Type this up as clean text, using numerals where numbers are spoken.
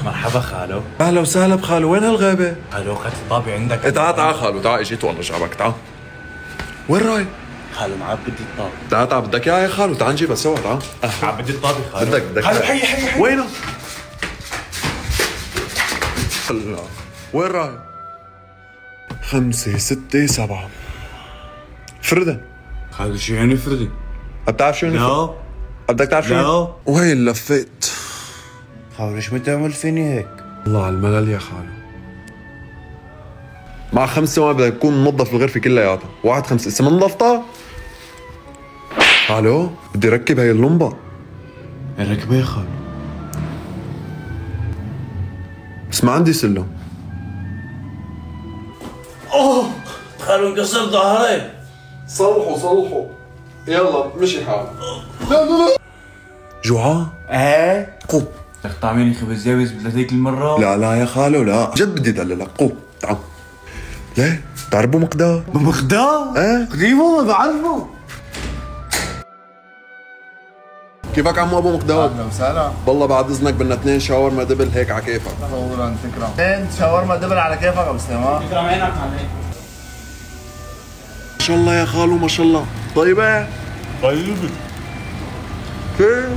مرحبا خالو. اهلا وسهلا بخالو، وين هالغيبة؟ خالو اخذت الطابة عندك. تعال خالو، تعال اجيت والله جابك، تعال. وين رايح؟ خالو معاه بدي الطابة. تعال بدك اياها يا خالو، تعال نجيبها سوا، تعال. بدي الطابة خالو. بدك خالو حي وينه؟ الله، وين رايح؟ 5 6 7 فردة. خالو شو يعني فردي؟ بتعرف شو يعني؟ لا. بدك تعرف شو؟ لا. وين لفيت؟ خالو ليش بتعمل فيني هيك؟ الله على الملل يا خالو. مع 5 ثواني بدك تكون منظف الغرفة كلياتها، 1 5 اسا ما نظفتها؟ خالو بدي ركب هاي اللمبة. ركبها يا خالو. بس ما عندي سلم. خالو انكسر ظهري. صلحوا يلا مشي حالك. لا جوعان؟ ايه قوم. بدك تعملي خبز يابس مثل هيك المرة؟ لا يا خالو لا، جد بدي دللك، قوم تعال. ليه؟ بتعرف ابو مقدار؟ ابو مقدار؟ ايه قريبه ما بعرفه. كيفك عمو ابو مقدار؟ اهلا وسهلا. والله بعد اذنك بدنا 2 شاورما دبل هيك على كيفك. فورا تكرم. 2 شاورما دبل على كيفك ابو سليمان. تكرم عينك عليك. ما شاء الله يا خالو ما شاء الله. طيبة؟ طيب كيف؟